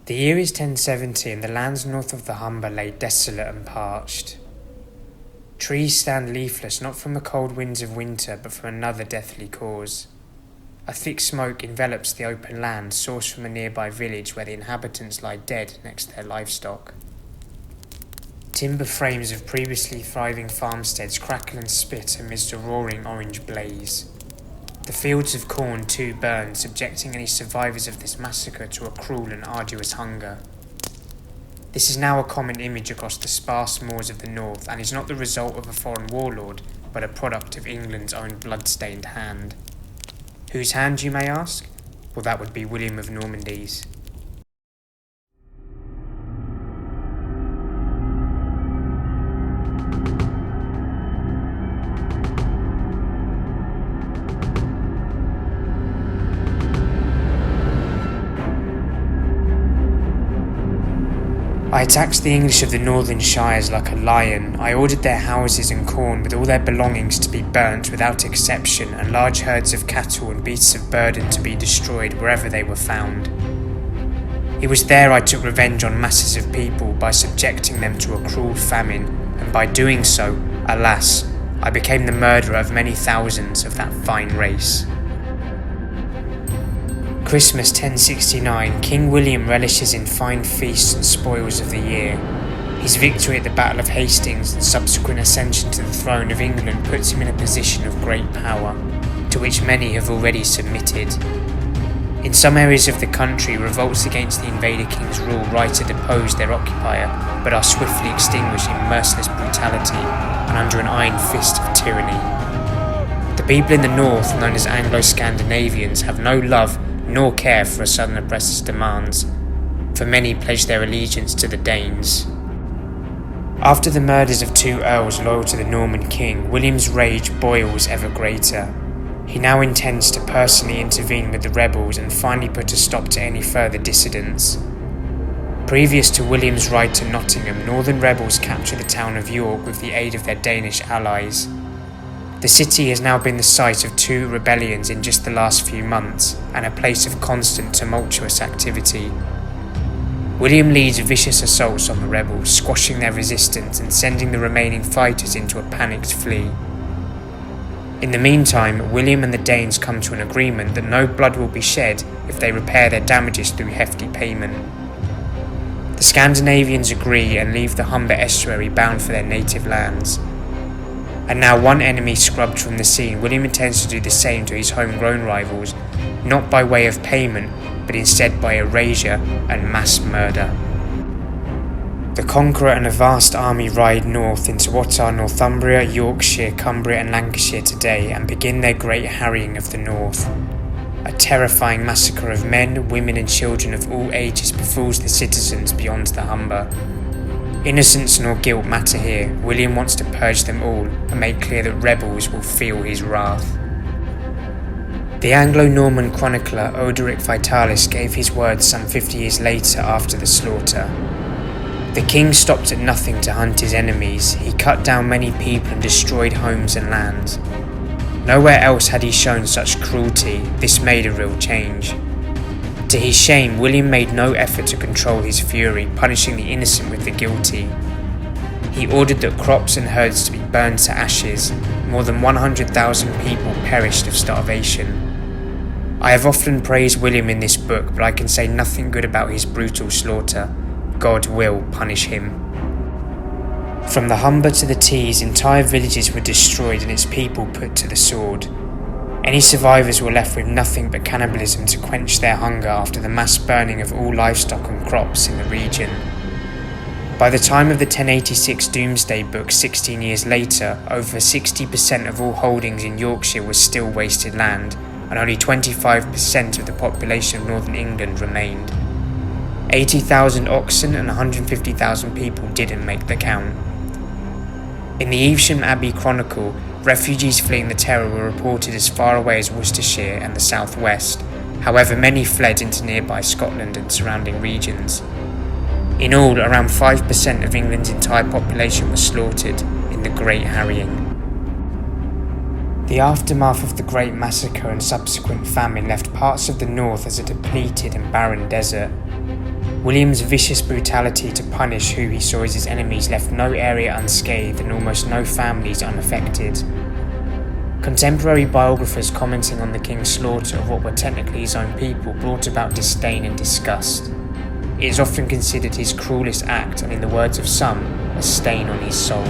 The year is 1070 and the lands north of the Humber lay desolate and parched. Trees stand leafless not from the cold winds of winter but from another deathly cause. A thick smoke envelops the open land sourced from a nearby village where the inhabitants lie dead next to their livestock. Timber frames of previously thriving farmsteads crackle and spit amidst a roaring orange blaze. The fields of corn too burn, subjecting any survivors of this massacre to a cruel and arduous hunger. This is now a common image across the sparse moors of the north and is not the result of a foreign warlord, but a product of England's own blood-stained hand. Whose hand, you may ask? Well, that would be William of Normandy's. I attacked the English of the northern shires like a lion. I ordered their houses and corn with all their belongings to be burnt without exception, and large herds of cattle and beasts of burden to be destroyed wherever they were found. It was there I took revenge on masses of people by subjecting them to a cruel famine, and by doing so, alas, I became the murderer of many thousands of that fine race. Christmas 1069, King William relishes in fine feasts and spoils of the year. His victory at the Battle of Hastings and subsequent ascension to the throne of England puts him in a position of great power, to which many have already submitted. In some areas of the country, revolts against the invader king's rule right to depose their occupier, but are swiftly extinguished in merciless brutality and under an iron fist of tyranny. The people in the north, known as anglo-Scandinavians, have no love nor care for a southern oppressor's demands, for many pledge their allegiance to the Danes. After the murders of two earls loyal to the Norman king, William's rage boils ever greater. He now intends to personally intervene with the rebels and finally put a stop to any further dissidents. Previous to William's ride to Nottingham, northern rebels capture the town of York with the aid of their Danish allies. The city has now been the site of two rebellions in just the last few months, and a place of constant tumultuous activity. William leads vicious assaults on the rebels, squashing their resistance and sending the remaining fighters into a panicked flee. In the meantime, William and the Danes come to an agreement that no blood will be shed if they repair their damages through hefty payment. The Scandinavians agree and leave the Humber estuary bound for their native lands. And now one enemy scrubbed from the scene, William intends to do the same to his homegrown rivals, not by way of payment, but instead by erasure and mass murder. The Conqueror and a vast army ride north into what are Northumbria, Yorkshire, Cumbria and Lancashire today and begin their great harrying of the north. A terrifying massacre of men, women and children of all ages befalls the citizens beyond the Humber. Innocence nor guilt matter here. William wants to purge them all and make clear that rebels will feel his wrath. The Anglo-Norman chronicler Odoric Vitalis gave his words some 50 years later after the slaughter. The king stopped at nothing to hunt his enemies. He cut down many people and destroyed homes and lands. Nowhere else had he shown such cruelty. This made a real change. To his shame, William made no effort to control his fury, punishing the innocent with the guilty. He ordered that crops and herds to be burned to ashes. More than 100,000 people perished of starvation. I have often praised William in this book, but I can say nothing good about his brutal slaughter. God will punish him. From the Humber to the Tees, entire villages were destroyed and its people put to the sword. Any survivors were left with nothing but cannibalism to quench their hunger after the mass burning of all livestock and crops in the region. By the time of the 1086 Doomsday Book 16 years later, over 60% of all holdings in Yorkshire was still wasted land, and only 25% of the population of northern England remained. 80,000 oxen and 150,000 people didn't make the count. In the Evesham Abbey Chronicle, refugees fleeing the terror were reported as far away as Worcestershire and the southwest. However, many fled into nearby Scotland and surrounding regions. In all, around 5% of England's entire population was slaughtered in the Great Harrying. The aftermath of the Great Massacre and subsequent famine left parts of the north as a depleted and barren desert. William's vicious brutality to punish who he saw as his enemies left no area unscathed and almost no families unaffected. Contemporary biographers commenting on the king's slaughter of what were technically his own people brought about disdain and disgust. It is often considered his cruelest act and, in the words of some, a stain on his soul.